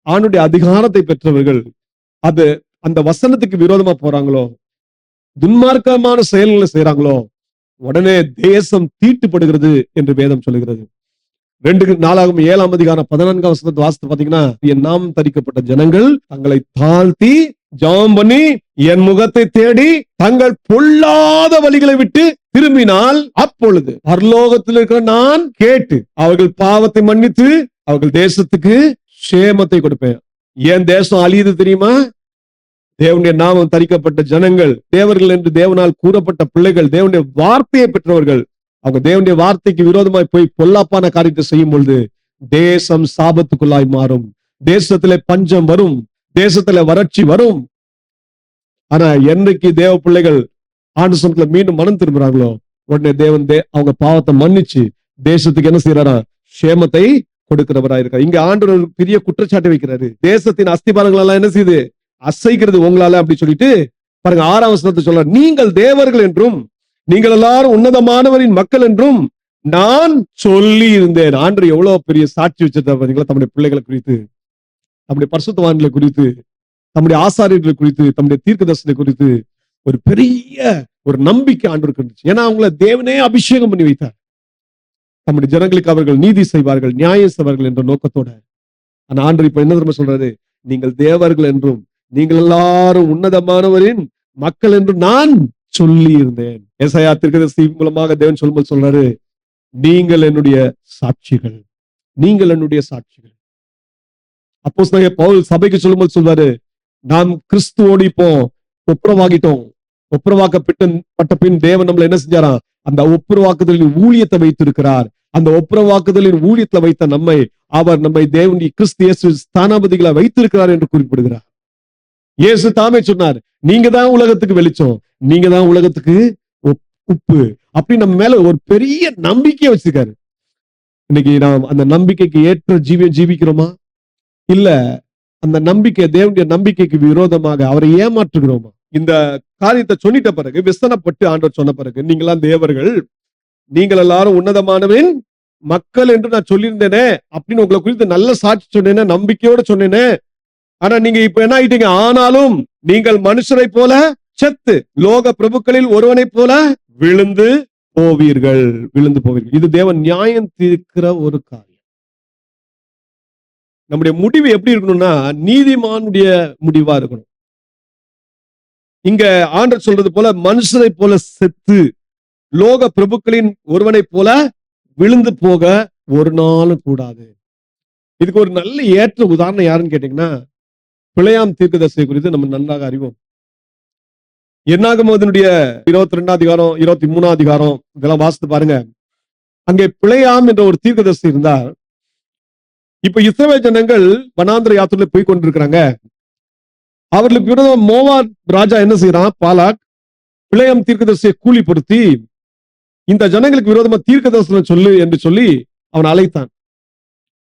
ஆணுடைய அதிகாரத்தை பெற்றவர்கள், அது அந்த வசனத்துக்கு விரோதமா போறாங்களோ, துன்மார்க்கமான செயல்களை செய்யறாங்களோ, உடனே தேசம் தீட்டுப்படுகிறது என்று வேதம் சொல்லுகிறது. 2 வாசித்து பாத்தீங்கன்னா, என் நாமம் தரிக்கப்பட்ட ஜனங்கள் தங்களை தாழ்த்தி ஜெபம் பண்ணி என் முகத்தை தேடி தங்கள் பொல்லாத வழிகளை விட்டு திரும்பினால், அப்பொழுது பரலோகத்தில் இருக்கிற நான் கேட்டு அவர்கள் பாவத்தை மன்னித்து அவர்கள் தேசத்துக்கு சேமத்தை கொடுப்பேன். ஏன் தேசம் அழியுது தெரியுமா? தேவனுடைய நாமம் தரிக்கப்பட்ட ஜனங்கள், தேவர்கள் என்று தேவனால் கூறப்பட்ட பிள்ளைகள், தேவனுடைய வார்த்தையை பெற்றவர்கள், அவங்க தேவனுடைய வார்த்தைக்கு விரோதமாய் போய் பொல்லாப்பான காரியத்தை செய்யும் பொழுது தேசம் சாபத்துக்குள்ளாய் மாறும். தேசத்திலே பஞ்சம் வரும், தேசத்துல வறட்சி வரும். ஆனா என்னைக்கு தேவ பிள்ளைகள் ஆண்டு சமத்துல மீண்டும் மனம் திரும்புறாங்களோ, உடனே தேவன் அவங்க பாவத்தை மன்னிச்சு தேசத்துக்கு என்ன செய்யறாரா? சேமத்தை கொடுக்கிறவரா இருக்கார். இங்க ஆண்டவர் பெரிய குற்றச்சாட்டு வைக்கிறாரு. தேசத்தின் அஸ்திபாரங்கள் எல்லாம் என்ன செய்யுது? அசைக்கிறது உங்களால அப்படி சொல்லிட்டு பாருங்க. 6ஆம் வசனத்தை சொல்ற, நீங்கள் தேவர்கள் என்றும் நீங்கள் எல்லாரும் உன்னதமானவரின் மக்கள் என்றும் நான் சொல்லி இருந்தேன். ஆண்டவர் எவ்வளவு பெரிய சாட்சி வச்சிருந்தார் பாத்தீங்களா? தம்முடைய பிள்ளைகளை குறித்து, தம்முடைய பரிசுத்தவான்களை குறித்து, தம்முடைய ஆசாரியர்களை குறித்து, தம்முடைய தீர்க்கதரிசனை குறித்து ஒரு பெரிய ஒரு நம்பிக்கை ஆண்டவருக்கு இருந்துச்சு. ஏன்னா அவங்கள தேவனே அபிஷேகம் பண்ணி வைத்தார். தம்முடைய ஜனங்களுக்கு அவர்கள் நீதி செய்வார்கள், நியாயம் செய்வார்கள் என்ற நோக்கத்தோட. ஆனா ஆண்டவர் இப்ப என்ன தெரியுமா சொல்றாரு? நீங்கள் தேவர்கள் என்றும் நீங்கள் எல்லாரும் உன்னதமானவரின் மக்கள் என்று நான் சொல்லி இருந்தேன். ஏசாயா தீர்க்கதரிசி மூலமாக தேவன் சொல்லும்போது சொல்றாரு, நீங்கள் என்னுடைய சாட்சிகள், நீங்கள் என்னுடைய சாட்சிகள். அப்போஸ்தலனாகிய பவுல் சபைக்கு சொல்லும்போது சொல்வாரு, நாம் கிறிஸ்துவோடு இப்போ ஒப்புரவாகிட்டோம். ஒப்புரவாக்கப்பட்ட பின் தேவன் நம்மள என்ன செஞ்சாராம்? அந்த ஒப்புரவாக்குதலின் ஊழியத்தை வைத்திருக்கிறார். அந்த ஒப்புரவாக்குதலின் ஊழியத்துல வைத்த நம்மை தேவனுடைய கிறிஸ்து இயேசு ஸ்தானாபதிகளை வைத்திருக்கிறார் என்று குறிப்பிடுகிறார். இயேசு தாமே சொன்னார், நீங்க தான் உலகத்துக்கு வெளிச்சம், நீங்க தான் உலகத்துக்கு உப்பு. அப்படி நம்ம மேல ஒரு பெரிய நம்பிக்கையை வச்சிருக்காரு. இன்னைக்கு நாம் அந்த நம்பிக்கைக்கு ஏற்ற ஜீவிக்கிறோமா? இல்ல அந்த நம்பிக்கை, தேவனுடைய நம்பிக்கைக்கு விரோதமாக அவரை ஏமாற்றுகிறோமா? இந்த காரியத்தை சொல்லிட்ட பிறகு, விசனப்பட்டு ஆண்டவர் சொன்ன பிறகு, நீங்களாம் தேவர்கள், நீங்கள் எல்லாரும் உன்னதமானவன் மக்கள் என்று நான் சொல்லியிருந்தேனே அப்படின்னு உங்களை குறித்து நல்ல சாட்சி சொன்னேனே, நம்பிக்கையோட சொன்னேனே. ஆனா நீங்க இப்ப என்ன ஆயிட்டீங்க? ஆனாலும் நீங்கள் மனுஷரை போல செத்து லோக பிரபுக்களில் ஒருவனை போல விழுந்து போவீர்கள். இது தேவன் நியாயம் தீர்க்கிற ஒரு காரியம். நம்முடைய முடிவு எப்படி இருக்கணும்னா, நீதிமானுடைய முடிவா இருக்கணும். இங்க ஆண்டவர் சொல்றது போல மனுஷரை போல செத்து லோக பிரபுக்களின் ஒருவனை போல விழுந்து போக ஒரு நாளும் கூடாது. இதுக்கு ஒரு நல்ல ஏற்ற உதாரணம் யாருன்னு கேட்டீங்கன்னா, பிழையாம் தீர்க்கதரிசியை குறித்து நம்ம நன்றாக அறிவோம். என்னாகமத்தினுடைய 22ஆம் அதிகாரம், 23ஆம் அதிகாரம் இதெல்லாம் வாசித்து பாருங்க. அங்கே பிழையாம் என்ற ஒரு தீர்க்கதரிசி இருந்தார். இப்ப இஸ்ரவேல் ஜனங்கள் வனாந்திர யாத்திரையில போய் கொண்டிருக்கிறாங்க. அவர்களுக்கு விரோதம் மோவாப் ராஜா என்ன செய்யறான்? பாலாக் பிழையாம் தீர்க்கதரிசியை கூலிப்படுத்தி இந்த ஜனங்களுக்கு விரோதமா தீர்க்கதரிசனம் சொல்லு என்று சொல்லி அவன் அழைத்தான்.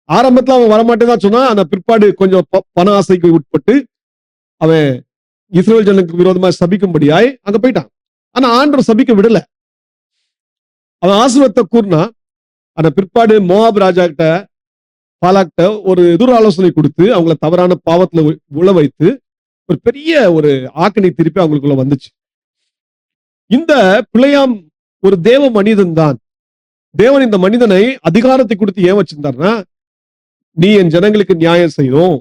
ஆரம்பத்துல அவன் வரமாட்டேதான் சொன்னா, அந்த பிற்பாடு கொஞ்சம் பண ஆசைக்கு உட்பட்டு அவன் இஸ்ரவேல் ஜனங்களுக்கு விரோதமா சபிக்கும்படியாய் அங்க போயிட்டான். ஆனா ஆண்டவர் சபிக்க விடல. அவன் ஆசீர்வாதத்தை கூறினா, அந்த பிற்பாடு மோவாப் ராஜா கிட்ட பாலாக்ட ஒரு எதிர் ஆலோசனை கொடுத்து அவங்களை தவறான பாவத்துல உழ வைத்து ஒரு பெரிய ஒரு ஆக்கினை திருப்பி அவங்களுக்குள்ள வந்துச்சு. இந்த பிழையாம் ஒரு தேவ மனிதன் தான். தேவன் இந்த மனிதனை அதிகாரத்தை கொடுத்து ஏன் வச்சிருந்தார்னா, நீ என் ஜனங்களுக்கு நியாயம் செய்யணும்,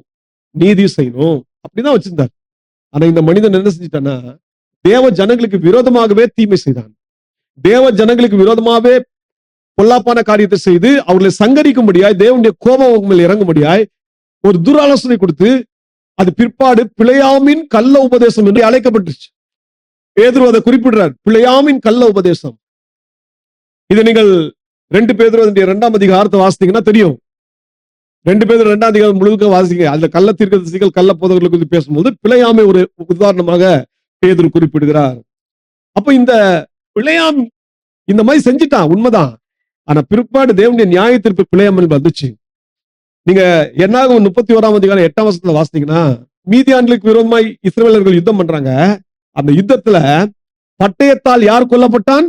நீதி செய்யணும் அப்படிதான் வச்சிருந்தார். ஆனா இந்த மனிதன் என்ன செஞ்சிட்டான்னா, தேவ ஜனங்களுக்கு விரோதமாகவே தீமை செய்தான். தேவ ஜனங்களுக்கு விரோதமாகவே பொல்லாப்பான காரியத்தை செய்து அவர்களை சங்கரிக்கும்படியாய், தேவனுடைய கோபம் மேல் இறங்கும்படியாய் ஒரு துராலோசனை கொடுத்து, அது பிற்பாடு பிழையாமின் கள்ள உபதேசம் என்று அழைக்கப்பட்டுச்சு. பேதுரு அதை குறிப்பிடுறார், பிழையாமின் கள்ள உபதேசம். இதை நீங்கள் 2 பேதுரு 2ஆம் அதிகாரத்தை வாசித்தீங்கன்னா தெரியும். 2 பேதுரு 2ஆம் அதிகாரம் முழுக்க வாசிங்க. அந்த கள்ள தீர்க்கதரிசிகள் கள்ள போதகர்களை குறித்து பேசும்போது பிழையாமை ஒரு உதாரணமாக பேதுரு குறிப்பிடுகிறார். அப்ப இந்த பிழையாம் இந்த மாதிரி செஞ்சுட்டான், உண்மைதான். ஆனா பிற்பாடு தேவனுடைய நியாய தீர்ப்பு பிழையாமல் வந்துச்சு. நீங்க என்னாகும் 31ஆம் அதிகாரம் 8ஆம் வசனத்துல வாசித்தீங்கன்னா, மீதியான்களுக்கு விரோதமாய் இஸ்ரவேலர்கள் யுத்தம் பண்றாங்க. அந்த யுத்தத்துல பட்டயத்தால் யார் கொல்லப்பட்டான்?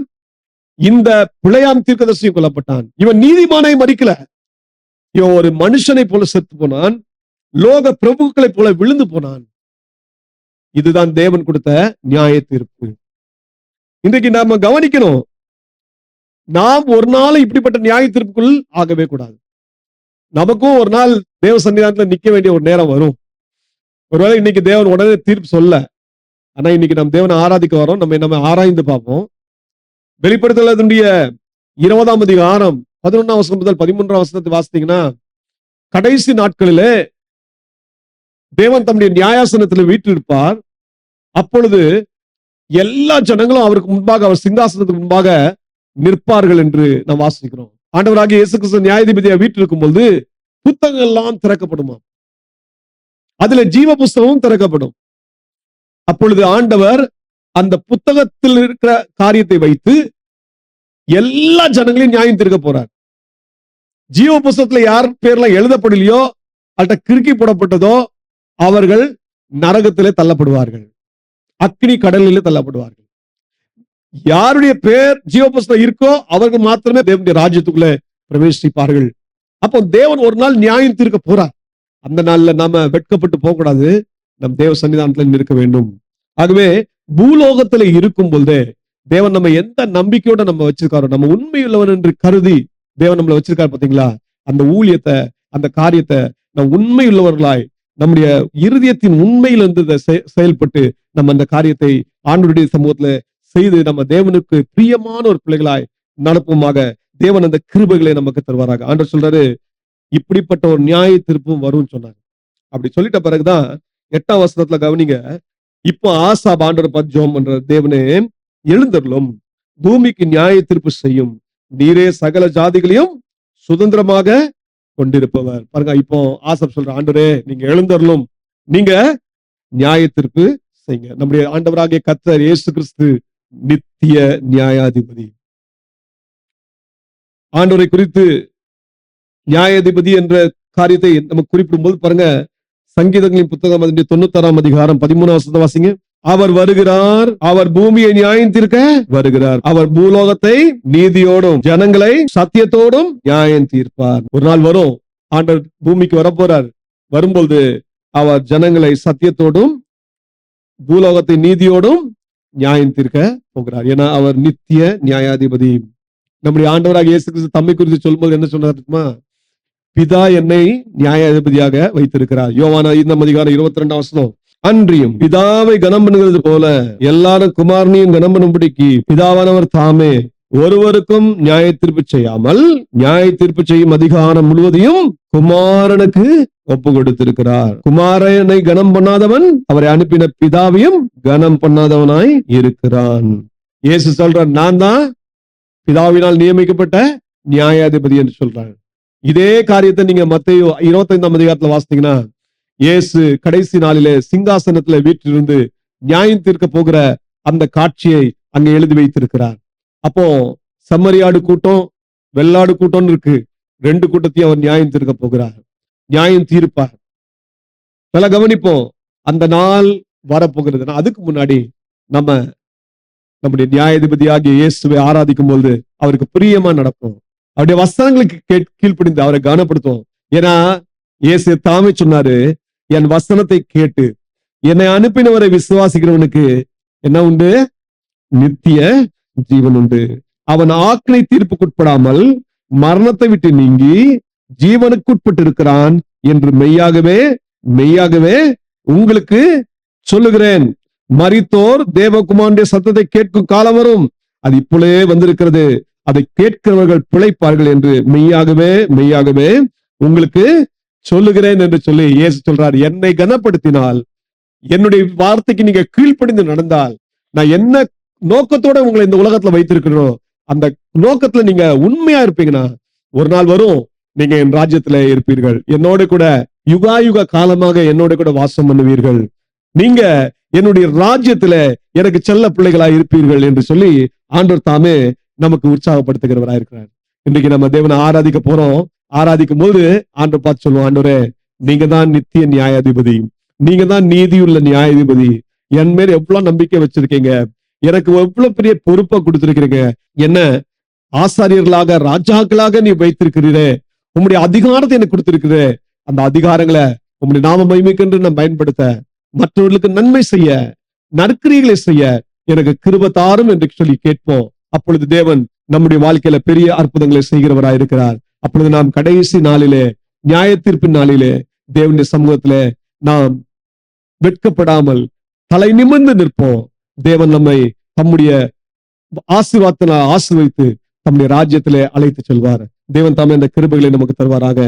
இந்த பிழையாம் தீர்க்கதரிசி கொல்லப்பட்டான். இவன் நீதிமானை மறிக்கல, இவன் ஒரு மனுஷனை போல செத்து போனான், லோக பிரபுக்களை போல விழுந்து போனான். இதுதான் தேவன் கொடுத்த நியாய தீர்ப்பு. இன்றைக்கு நாம கவனிக்கணும், நாம் ஒரு நாள் இப்படிப்பட்ட நியாய தீர்ப்புக்குள் ஆகவே கூடாது. நமக்கும் ஒரு நாள் தேவ சன்னிதானத்துல நிக்க வேண்டிய ஒரு நேரம் வரும். ஒருவேளை இன்னைக்கு தேவன் உடனே தீர்ப்பு சொல்ல, ஆனா இன்னைக்கு நம்ம தேவனை ஆராதிக்க வரோம். நம்ம ஆராய்ந்து பார்ப்போம். வெளிப்படுத்தல் 20ஆம் அதிகாரம் 11ஆம் வசனம் முதல் 13ஆம் வசனத்தை வாசித்தீங்கன்னா, கடைசி நாட்களிலே தேவன் தம்முடைய நியாயாசனத்தில் வீற்றிருப்பார். அப்பொழுது எல்லா ஜனங்களும் அவருக்கு முன்பாக, அவர் சிங்காசனத்துக்கு முன்பாக நிற்பார்கள் என்று நாம் வாசிக்கிறோம். ஆண்டவராகிய இயேசு கிறிஸ்து நியாயாதிபதியா வீற்றிருக்கும் பொழுது புத்தகங்கள் எல்லாம் திறக்கப்படுமா, அதுல ஜீவ புஸ்தகமும் திறக்கப்படும். அப்பொழுது ஆண்டவர் அந்த புத்தகத்தில் இருக்கிற காரியத்தை வைத்து எல்லா ஜனங்களையும் நியாயம் தீர்க்க போறார். ஜீவ புஸ்தகத்துல யார் பேர்ல எழுதப்படலையோ, அல்ல கிறுக்கி போடப்பட்டதோ, அவர்கள் நரகத்திலே தள்ளப்படுவார்கள், அக்னி கடலிலே தள்ளப்படுவார்கள். யாருடைய பேர் ஜீவ புஸ்தகம் இருக்கோ அவர்கள் மாத்திரமே தேவனுடைய ராஜ்யத்துக்குள்ள பிரவேசிப்பார்கள். அப்போ தேவன் ஒரு நாள் நியாயம் தீர்க்க போறார். அந்த நாள்ல நாம வெட்கப்பட்டு போக கூடாது, நம் தேவ சன்னிதானத்தில் இருக்க வேண்டும். ஆகவே பூலோகத்துல இருக்கும் பொழுதே தேவன் நம்ம எந்த நம்பிக்கையோட நம்ம வச்சிருக்காரோ, நம்ம உண்மையுள்ளவன் என்று கருதி தேவன் நம்மளை வச்சிருக்காரு பாத்தீங்களா, அந்த ஊழியத்தை, அந்த காரியத்தை நம் உண்மையுள்ளவர்களாய் நம்முடைய இருதயத்தின் உண்மையிலிருந்து செயல்பட்டு நம்ம அந்த காரியத்தை ஆண்டவருடைய சமூகத்துல செய்து நம்ம தேவனுக்கு பிரியமான ஒரு பிள்ளைகளாய் நடப்போமாக. தேவன் அந்த கிருபைகளை நமக்கு தருவாராக. ஆண்டவர் சொல்றாரு, இப்படிப்பட்ட ஒரு நியாய தீர்ப்பும் வரும்னு சொன்னாங்க. அப்படி சொல்லிட்ட பிறகுதான் 8ஆம் வசனத்துல கவனிங்க, இப்போ ஆசாப் ஆண்டவர் பார்த்து ஜெபம் பண்ற, தேவனே எழுந்தருளும், பூமிக்கு நியாய தீர்ப்பு செய்யும், நீரே சகல ஜாதிகளையும் சுதந்திரமாக கொண்டிருப்பவர். பாருங்க, இப்போ ஆசாப் சொல்ற, ஆண்டவரே நீங்க எழுந்தருளும், நீங்க நியாய தீர்ப்பு செய்யுங்க. நம்முடைய ஆண்டவராகிய கர்த்தர் இயேசு கிறிஸ்து நித்திய நியாயாதிபதி. ஆண்டவரை குறித்து நியாயாதிபதி என்ற காரியத்தை நம்ம குறிப்பிடும் போது பாருங்க, சங்கீதங்களின் புத்தகம் 96ஆம் அதிகாரம் 13ஆம் வசனத்தை வாசிங்க. அவர் வருகிறார், அவர் பூமியை நியாயம் தீர்க்க வருகிறார், அவர் பூலோகத்தை நீதியோடும் ஜனங்களை சத்தியத்தோடும் நியாயம் தீர்ப்பார். ஒரு நாள் வரும், ஆண்டவர் பூமிக்கு வரப்போறார். வரும்போது அவர் ஜனங்களை சத்தியத்தோடும் பூலோகத்தை நீதியோடும் நியாயம் தீர்க்க போகிறார். ஏன்னா அவர் நித்திய நியாயாதிபதி. நம்முடைய ஆண்டவராக இயேசு கிறிஸ்து தம்மை குறித்து சொல்லும்போது என்ன சொன்னார்? பிதா என்னை நியாயாதிபதியாக வைத்திருக்கிறார். யோவான் 5ஆம் அதிகாரம் 22ஆம் வசனம். அன்றியும் பிதாவை கனம் பண்ணுகிறது போல எல்லாரும் குமாரனையும் கனம் பண்ணும்படிக்கு பிதாவானவர் தாமே ஒருவருக்கும் நியாய தீர்ப்பு செய்யாமல் நியாய தீர்ப்பு செய்யும் அதிகாரம் முழுவதையும் குமாரனுக்கு ஒப்பு கொடுத்திருக்கிறார். குமாரனை கனம் பண்ணாதவன் அவரை அனுப்பின பிதாவையும் கனம் பண்ணாதவனாய் இருக்கிறான். இயேசு சொல்ற, நான் தான் பிதாவினால் நியமிக்கப்பட்ட நியாயாதிபதி என்று சொல்றாங்க. இதே காரியத்தை நீங்க மத்தேயு 25ஆம் அதிகாரத்துல வாசித்தீங்கன்னா, இயேசு கடைசி நாளிலே சிங்காசனத்துல வீற்றிருந்து நியாயம் தீர்க்க போகிற அந்த காட்சியை அங்க எழுதி வைத்திருக்கிறார். அப்போ செம்மறியாடு கூட்டம், வெள்ளாடு கூட்டம்னு இருக்கு. 2 கூட்டத்தையும் அவர் நியாயம் தீர்க்க போகிறார், நியாயம் தீர்ப்பார். நல்லா கவனிப்போம். அந்த நாள் வரப்போகிறது. அதுக்கு முன்னாடி நம்முடைய நியாயாதிபதியாகிய இயேசுவை ஆராதிக்கும் போது அவருக்கு பிரியமா நடக்கும். அவருடைய வசனங்களுக்கு கீழ்ப்படிந்து அவரை கவனப்படுத்தும். ஏன்னா இயேசு தாமே சொன்னாரு, என் வசனத்தை கேட்டு என்னை அனுப்பினவரை விசுவாசிக்கிறவனுக்கு என்ன உண்டு? நித்திய ஜீவன் உண்டு. அவன் ஆக்கினை தீர்ப்புக்குட்படாமல் மரணத்தை விட்டு நீங்கி ஜீவனுக்குட்பட்டு இருக்கிறான் என்று மெய்யாகவே மெய்யாகவே உங்களுக்கு சொல்லுகிறேன். மரித்தோர் தேவகுமாரனுடைய சத்தத்தை கேட்கும் காலம் வரும், அது இப்பொழுதே வந்திருக்கிறது. அதை கேட்கிறவர்கள் பிழைப்பார்கள் என்று மெய்யாகவே மெய்யாகவே உங்களுக்கு சொல்லுகிறேன் என்று சொல்லி இயேசு சொல்றார். என்னை கனப்படுத்தினால், என்னுடைய வார்த்தைக்கு நீங்க கீழ்ப்படிந்து நடந்தால், நான் என்ன நோக்கத்தோட உங்களை இந்த உலகத்துல வைத்திருக்கிறோம், அந்த நோக்கத்துல நீங்க உண்மையா இருப்பீங்கன்னா ஒரு நாள் வரும், நீங்க என் ராஜ்யத்துல இருப்பீர்கள். என்னோட கூட யுகாயுக காலமாக என்னோட கூட வாசம் பண்ணுவீர்கள். நீங்க என்னுடைய ராஜ்யத்துல எனக்கு செல்ல பிள்ளைகளா இருப்பீர்கள் என்று சொல்லி ஆண்டவர் தாமே நமக்கு உற்சாகப்படுத்துகிறவராக இருக்கிறார். இன்றைக்கு நம்ம தேவனை ஆராதிக்க போறோம். ஆராதிக்கும் போது ஆண்டவர் பார்த்து சொல்லுவோம், ஆண்டவரே நீங்க தான் நித்திய நியாயாதிபதி, நீங்க தான் நீதியுள்ள நியாயாதிபதி. என் மேல எவ்வளவு நம்பிக்கை வச்சிருக்கீங்க, எனக்கு எவ்வளவு பெரிய பொறுப்பை கொடுத்திருக்கிறீங்க, என்ன ஆசாரியர்களாக ராஜாக்களாக நீ வைத்திருக்கிறீரே, உம்முடைய அதிகாரத்தை எனக்கு கொடுத்திருக்கிறே, அந்த அதிகாரங்களை உம்முடைய நாம மகிமைக்கென்று நான் பயன்படுத்த, மற்றவர்களுக்கு நன்மை செய்ய, நற்கிரியைகளை செய்ய எனக்கு கிருபை தாரும் என்று சொல்லி கேட்போம். அப்பொழுது தேவன் நம்முடைய வாழ்க்கையில பெரிய அற்புதங்களை செய்கிறவராய் இருக்கிறார். அப்பொழுது நாம் கடைசி நாளிலே, நியாய தீர்ப்பின் நாளிலே தேவனுடைய சமூகத்திலே நாம் வெட்கப்படாமல் தலை நிமிர்ந்து நிற்போம். தேவன் நம்மை தம்முடைய ஆசீர்வாதத்தினால் ஆசீர்வதித்து தம்முடைய ராஜ்யத்திலே அழைத்து செல்வார். தேவன் தாமே இந்த கிருபைகளை நமக்கு தருவாராக.